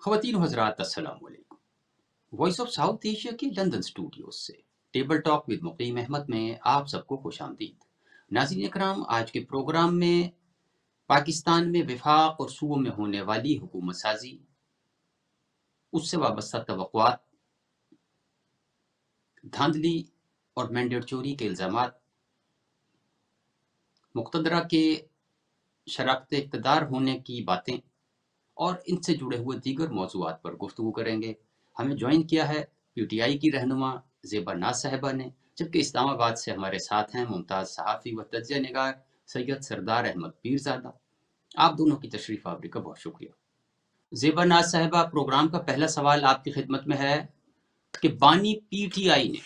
خواتین و حضرات السلام علیکم۔ وائس آف ساؤتھ ایشیا کے لندن اسٹوڈیوز سے ٹیبل ٹاک ود مقیم احمد میں آپ سب کو خوش آمدید۔ ناظرین اکرام، آج کے پروگرام میں پاکستان میں وفاق اور صوبوں میں ہونے والی حکومت سازی، اس سے وابستہ توقعات، دھاندلی اور مینڈیٹ چوری کے الزامات، مقتدرہ کے شراکت اقتدار ہونے کی باتیں اور ان سے جڑے ہوئے دیگر موضوعات پر گفتگو کریں گے۔ ہمیں جوائن کیا ہے PTI کی رہنما زیبا ناز صاحبہ نے، جبکہ اسلام آباد سے ہمارے ساتھ ہیں ممتاز صحافی و تجزیہ نگار سید سردار احمد پیرزادہ۔ آپ دونوں کی تشریف آوری کا بہت شکریہ۔ زیبا ناز صاحبہ، پروگرام کا پہلا سوال آپ کی خدمت میں ہے کہ بانی PTI نے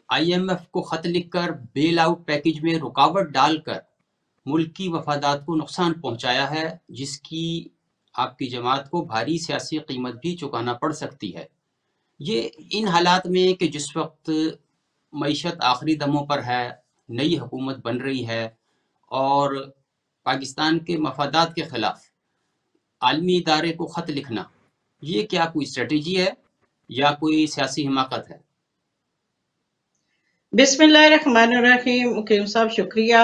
IMF کو خط لکھ کر بیل آؤٹ پیکج میں رکاوٹ ڈال کر ملکی مفادات کو نقصان پہنچایا ہے، جس کی آپ کی جماعت کو بھاری سیاسی قیمت بھی چکانا پڑ سکتی ہے۔ یہ ان حالات میں کہ جس وقت معیشت آخری دموں پر ہے، نئی حکومت بن رہی ہے اور پاکستان کے مفادات کے خلاف عالمی ادارے کو خط لکھنا، یہ کیا کوئی اسٹریٹجی ہے یا کوئی سیاسی حماقت ہے؟ بسم اللہ الرحمن الرحیم۔ مقیم صاحب شکریہ۔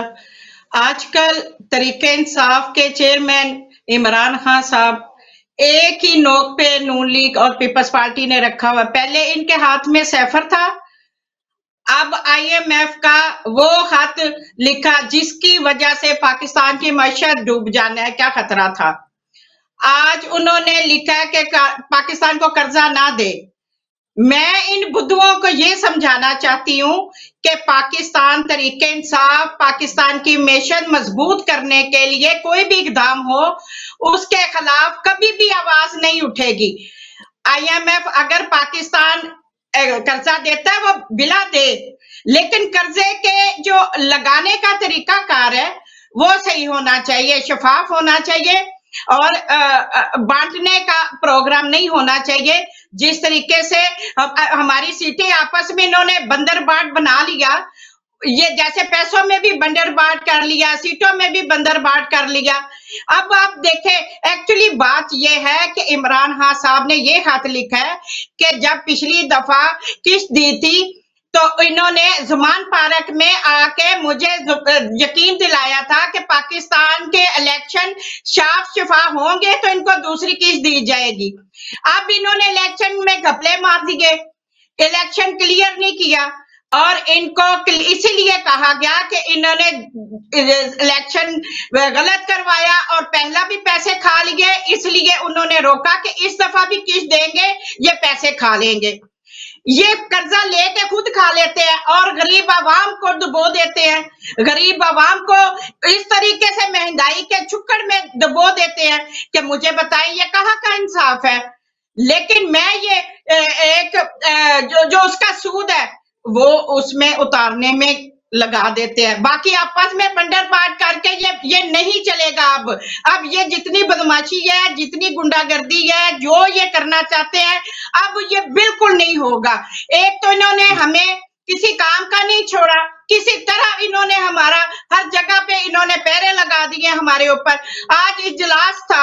آج کل تحریک انصاف کے چیئرمین عمران خان صاحب ایک ہی نوک پہ نون لیگ اور پیپلز پارٹی نے رکھا ہوا۔ پہلے ان کے ہاتھ میں سیفر تھا، اب IMF کا وہ خط لکھا جس کی وجہ سے پاکستان کی معیشت ڈوب جانا ہے، کیا خطرہ تھا۔ آج انہوں نے لکھا ہے کہ پاکستان کو قرضہ نہ دے۔ میں ان بدھوؤں کو یہ سمجھانا چاہتی ہوں کہ پاکستان تحریک انصاف پاکستان کی معیشت مضبوط کرنے کے لیے کوئی بھی اقدام ہو، اس کے خلاف کبھی بھی آواز نہیں اٹھے گی۔ IMF اگر پاکستان قرضہ دیتا ہے وہ بلا دے، لیکن قرضے کے جو لگانے کا طریقہ کار ہے وہ صحیح ہونا چاہیے، شفاف ہونا چاہیے اور بانٹنے کا پروگرام نہیں ہونا چاہیے۔ جس طریقے سے ہماری سیٹیں آپس میں انہوں نے بندر بانٹ بنا لیا، یہ جیسے پیسوں میں بھی بندر بانٹ کر لیا، سیٹوں میں بھی بندر بانٹ کر لیا۔ اب آپ دیکھیں، ایکچولی بات یہ ہے کہ عمران خان صاحب نے یہ خط لکھا ہے کہ جب پچھلی دفعہ قسط دی تھی تو انہوں نے زمان پارک میں آ کے مجھے یقین دلایا تھا کہ پاکستان کے الیکشن صاف شفاف ہوں گے تو ان کو دوسری قسط دی جائے گی۔ اب انہوں نے الیکشن میں گھپلے مار دیے، الیکشن کلیئر نہیں کیا اور ان کو اسی لیے کہا گیا کہ انہوں نے الیکشن غلط کروایا اور پہلا بھی پیسے کھا لیے، اس لیے انہوں نے روکا کہ اس دفعہ بھی قسط دیں گے یہ پیسے کھا لیں گے۔ یہ قرضہ لے کے خود کھا لیتے ہیں اور غریب عوام کو ڈبو دیتے ہیں، غریب عوام کو اس طریقے سے مہنگائی کے چکر میں ڈبو دیتے ہیں کہ مجھے بتائیں یہ کہاں کا انصاف ہے۔ لیکن میں یہ ایک جو اس کا سود ہے وہ اس میں اتارنے میں لگا دیتے ہیں، باقی آپس میں بنڈر بانٹ کر کے یہ نہیں چلے گا۔ اب یہ جتنی بدماشی ہے، جتنی گنڈا گردی ہے، جو یہ کرنا چاہتے ہیں، اب یہ بالکل نہیں ہوگا۔ ایک تو انہوں نے ہمیں کسی کام کا نہیں چھوڑا، کسی طرح انہوں نے ہمارا ہر جگہ پہ انہوں نے پیرے لگا دیے ہمارے اوپر۔ آج اجلاس تھا،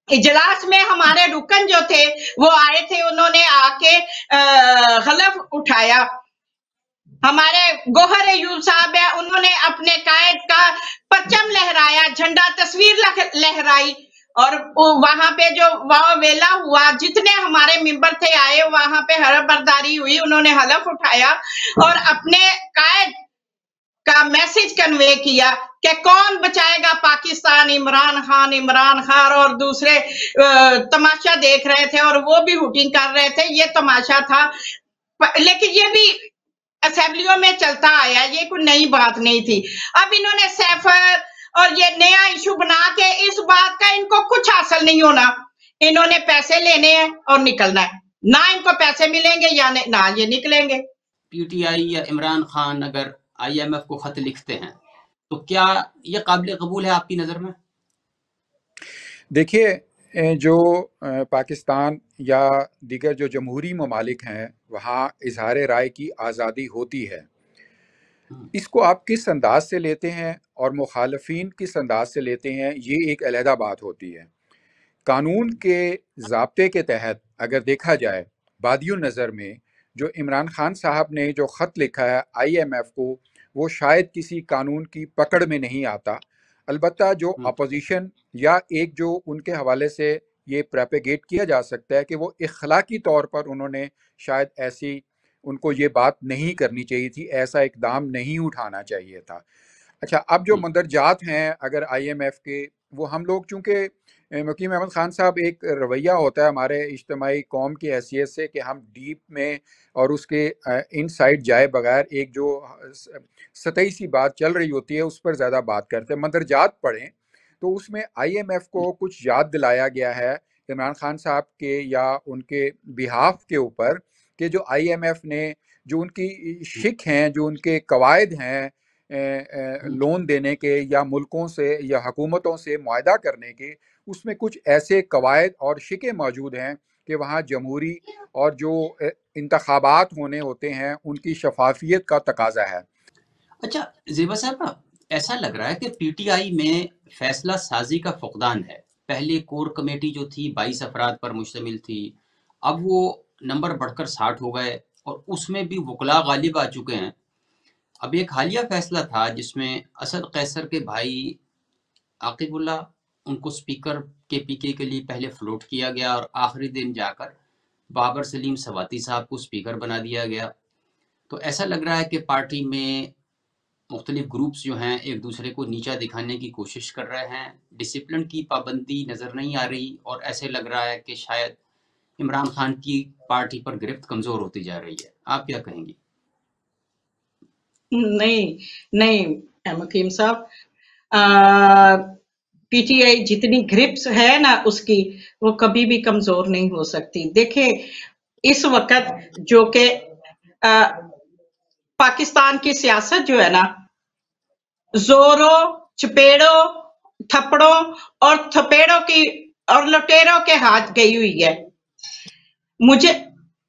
اجلاس میں ہمارے رکن جو تھے وہ آئے تھے، انہوں نے آ کے حلف اٹھایا۔ ہمارے گوہر ایوب صاحب ہیں، انہوں نے اپنے قائد کا پرچم لہرایا، جھنڈا تصویر لہرائی اور وہاں پہ جو ویلا ہوا، جتنے ہمارے ممبر تھے آئے، وہاں پہ حلف برداری ہوئی، انہوں نے حلف اٹھایا اور اپنے قائد کا میسج کنوے کیا کہ کون بچائے گا پاکستان، عمران خان اور دوسرے تماشا دیکھ رہے تھے اور وہ بھی ہوٹنگ کر رہے تھے، یہ تماشا تھا۔ لیکن یہ بھی اسمبلیوں میں چلتا آیا، یہ کوئی نئی بات نہیں تھی۔ اب انہوں نے سیفر اور یہ نیا ایشو بنا کے اس بات کا ان کو کچھ حاصل نہیں ہونا، انہوں نے پیسے لینے ہیں اور نکلنا ہے، نہ ان کو پیسے ملیں گے یا نہ یہ نکلیں گے۔ PTI یا عمران خان اگر IMF کو خط لکھتے ہیں تو کیا یہ قابل قبول ہے آپ کی نظر میں؟ دیکھیے، جو پاکستان یا دیگر جو جمہوری ممالک ہیں وہاں اظہار رائے کی آزادی ہوتی ہے، اس کو آپ کس انداز سے لیتے ہیں اور مخالفین کس انداز سے لیتے ہیں، یہ ایک علیحدہ بات ہوتی ہے۔ قانون کے ضابطے کے تحت اگر دیکھا جائے بادی النظر میں جو عمران خان صاحب نے جو خط لکھا ہے آئی ایم ایف کو، وہ شاید کسی قانون کی پکڑ میں نہیں آتا۔ البتہ جو اپوزیشن یا ایک جو ان کے حوالے سے یہ پریپیگیٹ کیا جا سکتا ہے کہ وہ اخلاقی طور پر انہوں نے شاید ایسی ان کو یہ بات نہیں کرنی چاہیے تھی، ایسا اقدام نہیں اٹھانا چاہیے تھا۔ اچھا، اب جو مندرجات ہیں اگر آئی ایم ایف کے، وہ ہم لوگ چونکہ مکیم احمد خان صاحب ایک رویہ ہوتا ہے ہمارے اجتماعی قوم کی حیثیت سے کہ ہم ڈیپ میں اور اس کے ان سائڈ جائے بغیر ایک جو سطحی سی بات چل رہی ہوتی ہے اس پر زیادہ بات کرتے ہیں۔ مندرجات پڑھیں تو اس میں آئی ایم ایف کو کچھ یاد دلایا گیا ہے عمران خان صاحب کے یا ان کے بہاف کے اوپر کہ جو آئی ایم ایف نے جو ان کی شک ہیں، جو ان کے قواعد ہیں لون دینے کے یا ملکوں سے یا حکومتوں سے معاہدہ کرنے کے، اس میں کچھ ایسے قواعد اور شکیں موجود ہیں کہ وہاں جمہوری اور جو انتخابات ہونے ہوتے ہیں ان کی شفافیت کا تقاضا ہے۔ اچھا زیبا صاحب، ایسا لگ رہا ہے کہ پی ٹی آئی میں فیصلہ سازی کا فقدان ہے۔ پہلے کور کمیٹی جو تھی 22 افراد پر مشتمل تھی، اب وہ نمبر بڑھ کر 60 ہو گئے اور اس میں بھی وکلاء غالب آ چکے ہیں۔ اب ایک حالیہ فیصلہ تھا جس میں اسد قیصر کے بھائی عاقب اللہ، ان کو سپیکر کے پی کے لیے پہلے فلوٹ کیا گیا اور آخری دن جا کر بابر سلیم سواتی صاحب کو سپیکر بنا دیا گیا۔ تو ایسا لگ رہا ہے کہ پارٹی میں مختلف گروپس جو ہیں ایک دوسرے کو نیچا دکھانے کی کوشش کر رہے ہیں، ڈسپلن کی پابندی نظر نہیں آ رہی، اور ایسے لگ رہا ہے کہ شاید عمران خان کی پارٹی پر گرفت کمزور ہوتی جا رہی ہے۔ آپ کیا کہیں گی؟ نہیں مکیم صاحب، پی ٹی آئی جتنی گرپس ہے نا اس کی، وہ کبھی بھی کمزور نہیں ہو سکتی۔ دیکھیں اس وقت جو کہ پاکستان کی سیاست جو ہے نا، زوروں، چپیڑوں، تھپڑوں اور تھپیڑوں کی اور لٹیروں کے ہاتھ گئی ہوئی ہے۔ مجھے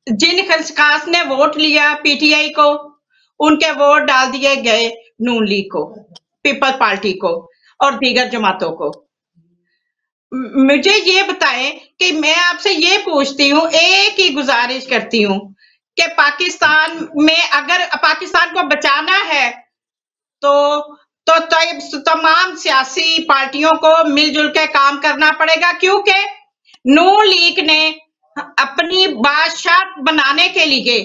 جن خلقاس نے ووٹ لیا پی ٹی آئی کو، ان کے ووٹ ڈال دیے گئے نون لیگ کو، پیپل پارٹی کو اور دیگر جماعتوں کو۔ مجھے یہ بتائیں کہ میں آپ سے یہ پوچھتی ہوں، ایک ہی گزارش کرتی ہوں کہ پاکستان میں اگر پاکستان کو بچانا ہے تو تمام سیاسی پارٹیوں کو مل جل کے کام کرنا پڑے گا، کیونکہ نون لیگ نے اپنی بادشاہ بنانے کے لیے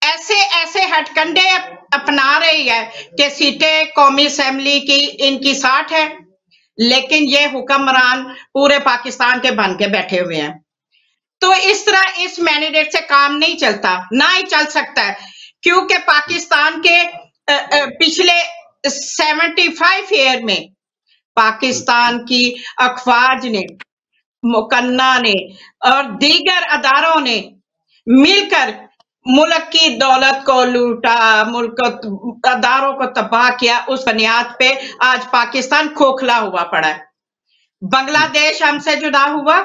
ایسے ہٹ کنڈے اپنا رہی ہے کہ سیٹیں قومی اسمبلی کی ان کی 60 ہے، لیکن یہ حکمران پورے پاکستان کے بن کے بیٹھے ہوئے ہیں۔ تو اس طرح اس مینڈیٹ سے کام نہیں چلتا، نہ ہی چل سکتا ہے، کیونکہ پاکستان کے پچھلے 75 ایئر میں پاکستان کی افواج نے، مکنہ نے اور دیگر اداروں نے مل کر ملک کی دولت کو لوٹا، ملک اداروں کو تباہ کیا۔ اس بنیاد پہ آج پاکستان کھوکھلا ہوا پڑا ہے۔ بنگلہ دیش ہم سے جدا ہوا،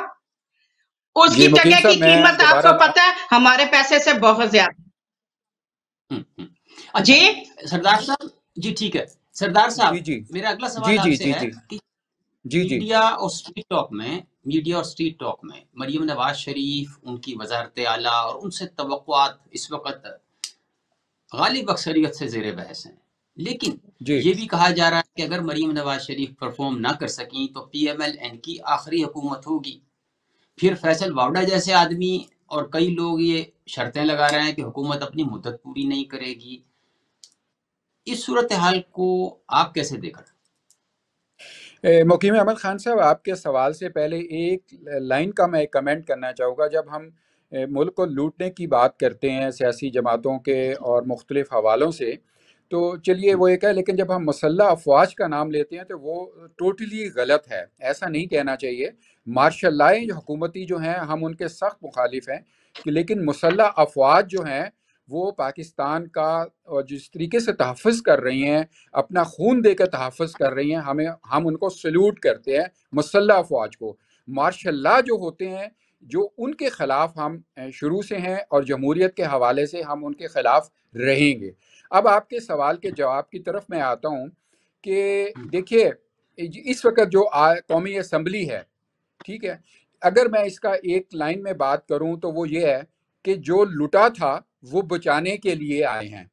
اس کی جگہ کی قیمت آپ کو پتہ ہے ہمارے پیسے سے بہت زیادہ۔ جی سردار صاحب، جی ٹھیک ہے سردار صاحب، میرا اگلا سوال آپ سے ہے کہ میڈیا اور اسٹریٹ ٹاک میں مریم نواز شریف، ان کی وزارت اعلیٰ اور ان سے توقعات اس وقت غالب اکثریت سے زیر بحث ہیں، لیکن یہ بھی کہا جا رہا ہے کہ اگر مریم نواز شریف پرفارم نہ کر سکیں تو پی ایم ایل این کی آخری حکومت ہوگی۔ پھر فیصل واوڈا جیسے آدمی اور کئی لوگ یہ شرطیں لگا رہے ہیں کہ حکومت اپنی مدت پوری نہیں کرے گی۔ اس صورتحال کو آپ کیسے دیکھ رہے ہیں؟ مقیم احمد خان صاحب، آپ کے سوال سے پہلے ایک لائن کا میں کمنٹ کرنا چاہوں گا۔ جب ہم ملک کو لوٹنے کی بات کرتے ہیں سیاسی جماعتوں کے اور مختلف حوالوں سے، تو چلیے وہ ایک ہے، لیکن جب ہم مسلح افواج کا نام لیتے ہیں تو وہ ٹوٹلی غلط ہے، ایسا نہیں کہنا چاہیے۔ مارشل لائیں حکومتی جو ہیں ہم ان کے سخت مخالف ہیں، لیکن مسلح افواج جو ہیں وہ پاکستان کا جس طریقے سے تحفظ کر رہی ہیں، اپنا خون دے کر تحفظ کر رہی ہیں، ہم ان کو سلوٹ کرتے ہیں مسلح افواج کو۔ مارشل لا جو ہوتے ہیں، جو ان کے خلاف ہم شروع سے ہیں اور جمہوریت کے حوالے سے ہم ان کے خلاف رہیں گے۔ اب آپ کے سوال کے جواب کی طرف میں آتا ہوں کہ دیکھیے اس وقت جو قومی اسمبلی ہے، ٹھیک ہے، اگر میں اس کا ایک لائن میں بات کروں تو وہ یہ ہے کہ جو لٹا تھا وہ بچانے کے لیے آئے ہیں.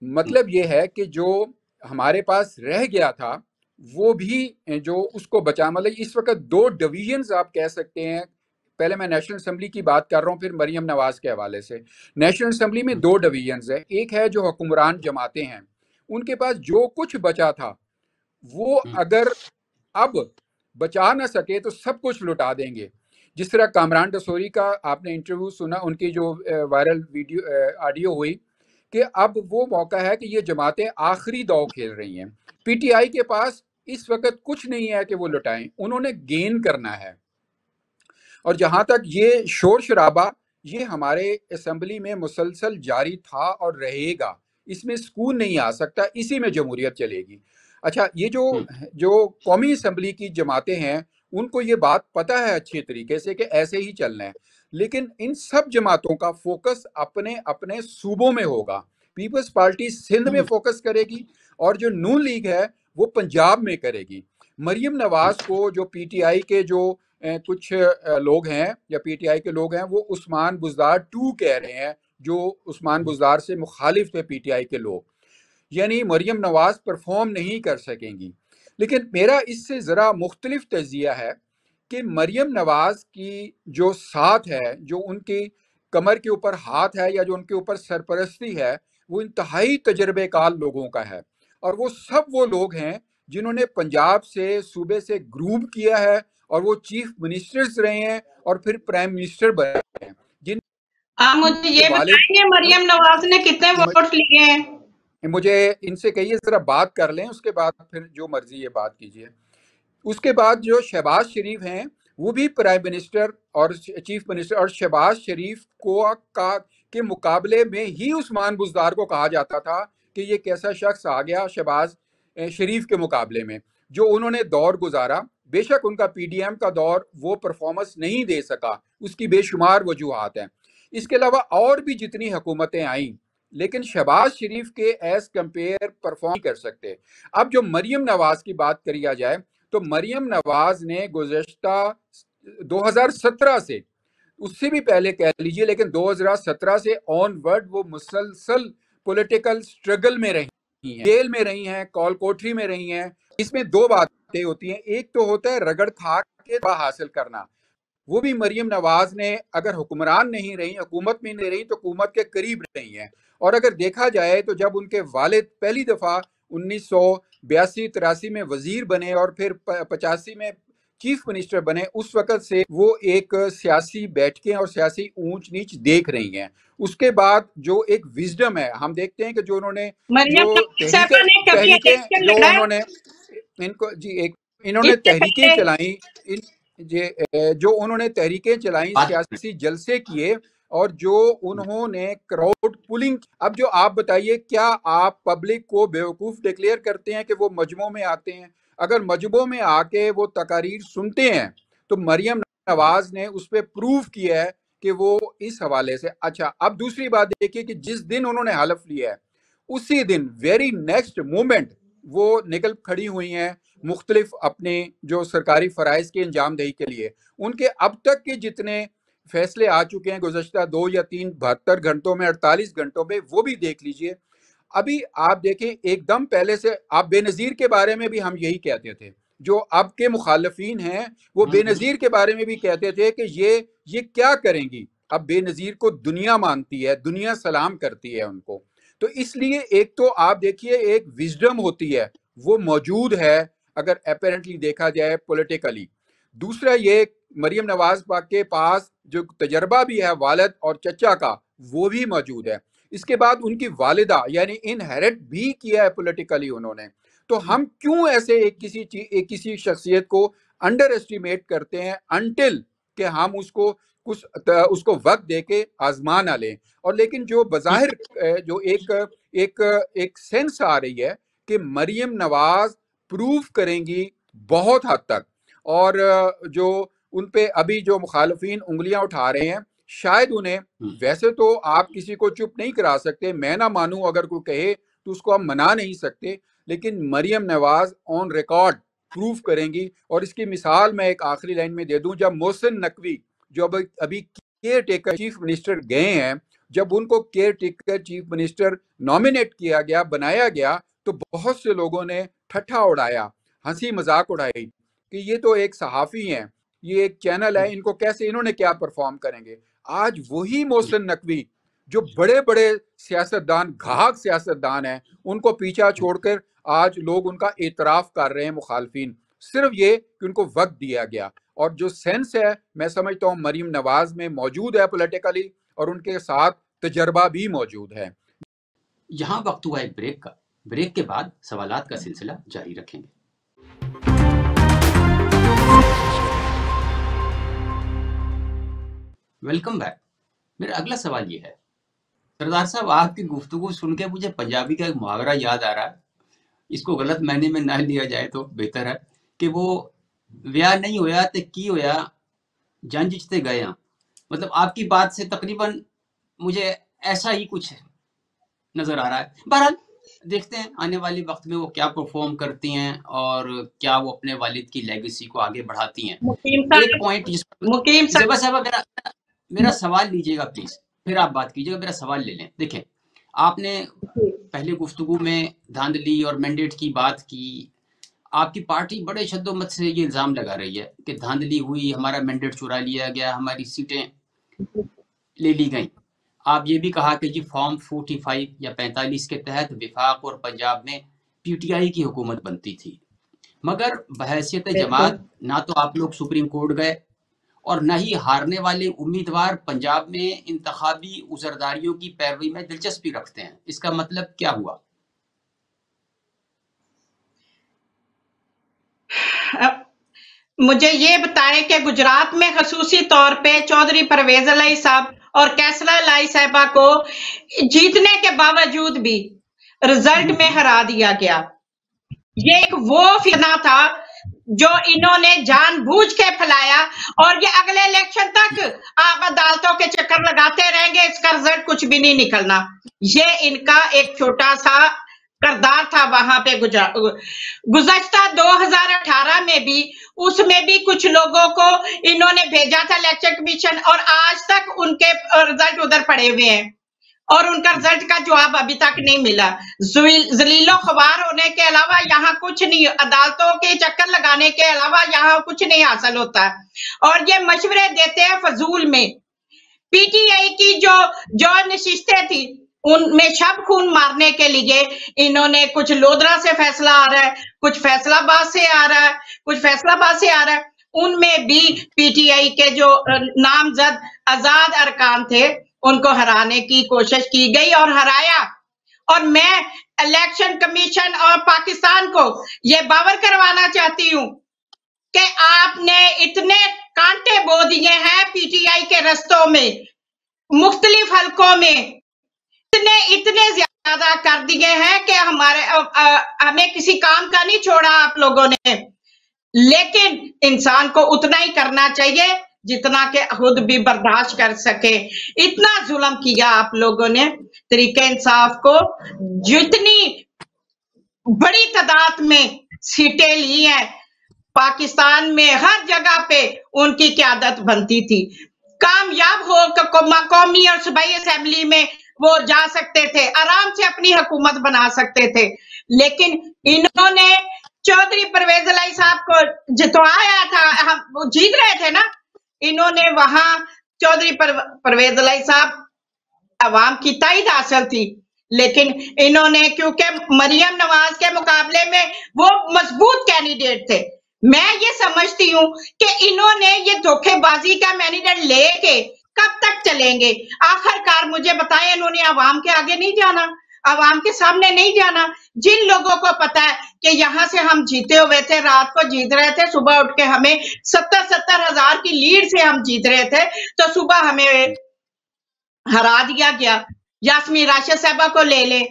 مطلب یہ ہے کہ جو ہمارے پاس رہ گیا تھا وہ بھی جو اس کو بچا، مطلب اس وقت دو ڈویژنز آپ کہہ سکتے ہیں. پہلے میں نیشنل اسمبلی کی بات کر رہا ہوں، پھر مریم نواز کے حوالے سے. نیشنل اسمبلی میں دو ڈویژنز ہیں. ایک ہے جو حکمران جماعتیں ہیں، ان کے پاس جو کچھ بچا تھا وہ اگر اب بچا نہ سکے تو سب کچھ لٹا دیں گے. جس طرح کامران ڈسوری کا آپ نے انٹرویو سنا، ان کی جو وائرل ویڈیو آڈیو ہوئی کہ اب وہ موقع ہے کہ یہ جماعتیں آخری داؤ کھیل رہی ہیں. پی ٹی آئی کے پاس اس وقت کچھ نہیں ہے کہ وہ لٹائیں، انہوں نے گین کرنا ہے. اور جہاں تک یہ شور شرابہ، یہ ہمارے اسمبلی میں مسلسل جاری تھا اور رہے گا، اس میں سکون نہیں آ سکتا، اسی میں جمہوریت چلے گی. اچھا، یہ جو قومی اسمبلی کی جماعتیں ہیں ان کو یہ بات پتہ ہے اچھے طریقے سے کہ ایسے ہی چلنا ہے، لیکن ان سب جماعتوں کا فوکس اپنے اپنے صوبوں میں ہوگا. پیپلز پارٹی سندھ میں فوکس کرے گی اور جو نون لیگ ہے وہ پنجاب میں کرے گی. مریم نواز کو جو پی ٹی آئی کے جو کچھ لوگ ہیں یا پی ٹی آئی کے لوگ ہیں وہ عثمان بزدار 2 کہہ رہے ہیں، جو عثمان بزدار سے مخالف تھے پی ٹی آئی کے لوگ، یعنی مریم نواز پرفارم نہیں کر سکیں گی. لیکن میرا اس سے ذرا مختلف تجزیہ ہے کہ مریم نواز کی جو ساتھ ہے، جو ان کی کمر کے اوپر ہاتھ ہے یا جو ان کے اوپر سرپرستی ہے، وہ انتہائی تجربے کار لوگوں کا ہے. اور وہ سب وہ لوگ ہیں جنہوں نے پنجاب سے صوبے سے گروپ کیا ہے اور وہ چیف منسٹرز رہے ہیں اور پھر پرائم منسٹر بنے ہیں. جن آپ مجھے کے یہ والد، بتائیں گے مریم نواز نے کتنے ووٹ لیے ہیں؟ مجھے ان سے کہیے ذرا بات کر لیں، اس کے بعد پھر جو مرضی یہ بات کیجیے. اس کے بعد جو شہباز شریف ہیں وہ بھی پرائم منسٹر اور چیف منسٹر، اور شہباز شریف کے مقابلے میں ہی عثمان بزدار کو کہا جاتا تھا کہ یہ کیسا شخص آ گیا شہباز شریف کے مقابلے میں، جو انہوں نے دور گزارا. بے شک ان کا پی ڈی ایم کا دور وہ پرفارمنس نہیں دے سکا، اس کی بے شمار وجوہات ہیں. اس کے علاوہ اور بھی جتنی حکومتیں آئیں، لیکن شہباز شریف کے ایز کمپیئر پرفارم نہیں کر سکتے. اب جو مریم نواز کی بات کری جائے تو مریم نواز نے گزشتہ 2017 سے، اس سے بھی پہلے کہہ لیجئے، لیکن 2017 سے آن ورڈ وہ مسلسل پولیٹیکل سٹرگل میں رہی ہیں، جیل میں رہی ہیں، کال کوٹری میں رہی ہیں. اس میں دو باتیں ہوتی ہیں، ایک تو ہوتا ہے رگڑ کھا کے حاصل کرنا. وہ بھی مریم نواز نے اگر حکمران نہیں رہی، حکومت میں نہیں رہی، تو حکومت کے قریب رہی ہیں. اور اگر دیکھا جائے تو جب ان کے والد پہلی دفعہ 1982-83 میں وزیر بنے اور پھر 85 میں چیف منسٹر بنے، اس وقت سے وہ ایک سیاسی بیٹھکیں اور سیاسی اونچ نیچ دیکھ رہی ہیں. اس کے بعد جو ایک وزڈم ہے، ہم دیکھتے ہیں کہ جو انہوں نے جو مریم نواز صاحبہ نے کبھی تحریکیں الیکشن جو لڑا انہوں نے ان کو انہوں نے اس سے تحریکیں پہلے؟ چلائیں، جو انہوں نے تحریکیں چلائیں، سیاسی جلسے کیے، اور جو انہوں نے کراؤڈ پولنگ. اب جو آپ بتائیے، کیا آپ پبلک کو بیوقوف ڈکلیئر کرتے ہیں کہ وہ مجمعوں میں آتے ہیں؟ اگر مجمعوں میں آ کے وہ تقاریر سنتے ہیں تو مریم نواز نے اس پہ پروف کیا ہے کہ وہ اس حوالے سے. اچھا، اب دوسری بات دیکھیے کہ جس دن انہوں نے حلف لیا ہے اسی دن ویری نیکسٹ مومنٹ وہ نکل کھڑی ہوئی ہیں مختلف اپنے جو سرکاری فرائض کی انجام دہی کے لیے. ان کے اب تک کے جتنے فیصلے آ چکے ہیں گزشتہ 2 یا 3 72 گھنٹوں میں، 48 گھنٹوں میں، وہ بھی دیکھ لیجئے. ابھی آپ دیکھیں، ایک دم پہلے سے آپ بے نظیر کے بارے میں بھی ہم یہی کہتے تھے، جو اب کے مخالفین ہیں وہ بے نظیر کے بارے میں بھی کہتے تھے کہ یہ کیا کریں گی. اب بے نظیر کو دنیا مانتی ہے، دنیا سلام کرتی ہے ان کو. تو اس لیے ایک تو آپ دیکھیے ایک وزڈم ہوتی ہے وہ موجود ہے اگر اپیرنٹلی دیکھا جائے پولیٹیکلی. دوسرا یہ مریم نواز پاک کے پاس جو تجربہ بھی ہے والد اور چچا کا، وہ بھی موجود ہے. اس کے بعد ان کی والدہ یعنی انہیرٹ بھی کیا ہے پولیٹیکلی انہوں نے. تو ہم کیوں ایسے ایک کسی شخصیت کو انڈر ایسٹیمیٹ کرتے ہیں انٹل کہ ہم اس کو وقت دے کے آزما نہ لیں. اور لیکن جو بظاہر جو ایک سینس آ رہی ہے کہ مریم نواز پروف کریں گی بہت حد تک، اور جو ان پہ ابھی جو مخالفین انگلیاں اٹھا رہے ہیں، شاید انہیں، ویسے تو آپ کسی کو چپ نہیں کرا سکتے، میں نہ مانوں اگر کوئی کہے تو اس کو ہم منا نہیں سکتے، لیکن Maryam Nawaz on record proof کریں گی. اور اس کی مثال میں ایک آخری لائن میں دے دوں, جب محسن نقوی جو ابھی کیئر ٹیکر چیف منسٹر گئے ہیں, جب ان کو care taker chief minister nominate کیا گیا, بنایا گیا, تو بہت سے لوگوں نے ٹھٹھا اڑایا, ہنسی مذاق اڑائی کہ یہ تو ایک صحافی ہیں, یہ ایک چینل ہے, ان کو کیسے, انہوں نے کیا پرفارم کریں گے. آج وہی محسن نقوی جو بڑے بڑے سیاستدان, گھاگ سیاستدان ہیں, ان کو پیچھا چھوڑ کر آج لوگ ان کا اعتراف کر رہے ہیں مخالفین, صرف یہ کہ ان کو وقت دیا گیا. اور جو سینس ہے میں سمجھتا ہوں مریم نواز میں موجود ہے پولیٹیکلی, اور ان کے ساتھ تجربہ بھی موجود ہے. یہاں وقت ہوا ایک بریک کا. بریک کے بعد سوالات کا سلسلہ جاری رکھیں گے. Welcome back. میرا اگلا سوال یہ ہے, سردار صاحب آپ کی گفتگو سن کے مجھے پنجابی کا ایک محاورہ یاد آ رہا ہے, اس کو غلط معنی میں نہ لیا جائے تو بہتر ہے, کہ وہ ویا نہیں ہویا تے کی ہویا جنج تے گئے ہیں. مطلب آپ کی بات سے تقریباً مجھے ایسا ہی کچھ نظر آ رہا ہے. بہرحال دیکھتے ہیں آنے والے وقت میں وہ کیا پرفارم کرتی ہیں اور کیا وہ اپنے والد کی لیگیسی کو آگے بڑھاتی ہیں. ایک پوائنٹ جس پر زیبا صاحبہ میرا سوال لیجیے گا پلیز, پھر آپ بات کیجیے گا, میرا سوال لے لیں. دیکھیں, آپ نے پہلے گفتگو میں دھاندلی اور مینڈیٹ کی بات کی. آپ کی پارٹی بڑے شد و مت سے یہ الزام لگا رہی ہے کہ دھاندلی ہوئی, ہمارا مینڈیٹ چرا لیا گیا, ہماری سیٹیں لے لی گئیں. آپ یہ بھی کہا کہ جی فارم 45 یا 45 کے تحت وفاق اور پنجاب میں پی ٹی آئی کی حکومت بنتی تھی, مگر بحیثیت جماعت نہ تو آپ لوگ سپریم کورٹ گئے اور نہ ہی ہارنے والے امیدوار پنجاب میں انتخابی عذرداریوں کی پیروی میں دلچسپی رکھتے ہیں. اس کا مطلب کیا ہوا؟ مجھے یہ بتائیں کہ گجرات میں خصوصی طور پہ چودھری پرویز الہی صاحب اور کیسرا الہی صاحبہ کو جیتنے کے باوجود بھی رزلٹ میں ہرا دیا گیا. یہ ایک وہ فتنہ تھا جو انہوں نے جان بوجھ کے پھیلایا, اور یہ اگلے الیکشن تک آپ عدالتوں کے چکر لگاتے رہیں گے, اس کا رزلٹ کچھ بھی نہیں نکلنا. یہ ان کا ایک چھوٹا سا کردار تھا وہاں پہ. گزشتہ 2018 میں بھی, اس میں بھی کچھ لوگوں کو انہوں نے بھیجا تھا الیکشن کمیشن, اور آج تک ان کے رزلٹ ادھر پڑے ہوئے ہیں, اور ان کا رزلٹ کا جواب ابھی تک نہیں ملا. ذلیل و خوار ہونے کے علاوہ یہاں کچھ نہیں, عدالتوں کے چکر لگانے کے علاوہ یہاں کچھ نہیں حاصل ہوتا, اور یہ مشورے دیتے ہیں فضول میں. پی ٹی آئی کی جو نشستیں تھی ان میں شب خون مارنے کے لیے انہوں نے کچھ لودرا سے فیصلہ آ رہا ہے, کچھ فیصلہ آباد سے آ رہا ہے, کچھ فیصلہ آباد سے آ رہا ہے. ان میں بھی پی ٹی آئی کے جو نامزد آزاد ارکان تھے ان کو ہرانے کی کوشش کی گئی اور ہرایا. اور میں الیکشن کمیشن اور پاکستان کو یہ باور کروانا چاہتی ہوں کہ آپ نے اتنے کانٹے بو دیے ہیں پی ٹی آئی کے رستوں میں, مختلف حلقوں میں اتنے زیادہ کر دیے ہیں کہ ہمیں کسی کام کا نہیں چھوڑا آپ لوگوں نے. لیکن انسان کو اتنا ہی کرنا چاہیے جتنا کہ خود بھی برداشت کر سکے. اتنا ظلم کیا آپ لوگوں نے تحریک انصاف کو, جتنی بڑی تعداد میں سیٹیں لی ہیں پاکستان میں, ہر جگہ پہ ان کی قیادت بنتی تھی. کامیاب ہو قومی اور صوبائی اسمبلی میں وہ جا سکتے تھے, آرام سے اپنی حکومت بنا سکتے تھے. لیکن انہوں نے چودھری پرویز الہی صاحب کو جتوایا تھا, ہم جیت رہے تھے نا, انہوں نے وہاں چودھری پرویز الہی صاحب عوام کی تائید حاصل تھی, لیکن انہوں نے کیونکہ مریم نواز کے مقابلے میں وہ مضبوط کینڈیڈیٹ تھے, میں یہ سمجھتی ہوں کہ انہوں نے یہ دھوکے بازی کا مینڈیٹ لے کے کب تک چلیں گے. آخر کار مجھے بتائیں, انہوں نے عوام کے آگے نہیں جانا, عوام کے سامنے نہیں جانا. جن لوگوں کو پتا ہے کہ یہاں سے ہم جیتے ہوئے تھے, رات کو جیت رہے تھے, صبح اٹھ کے ہمیں 70 ہزار کی لیڈ سے ہم جیت رہے تھے, تو صبح ہمیں ہرا دیا گیا. یاسمین راشد صاحبہ کو لے لے,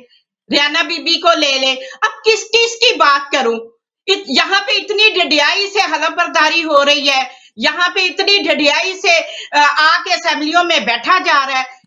ریانا بی بی کو لے لے, اب کس کی بات کروں. یہاں پہ اتنی ڈھڈیائی سے حلف برداری ہو رہی ہے, یہاں پہ اتنی ڈھڈیائی سے آ کے اسمبلیوں میں بیٹھا جا رہا ہے,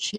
6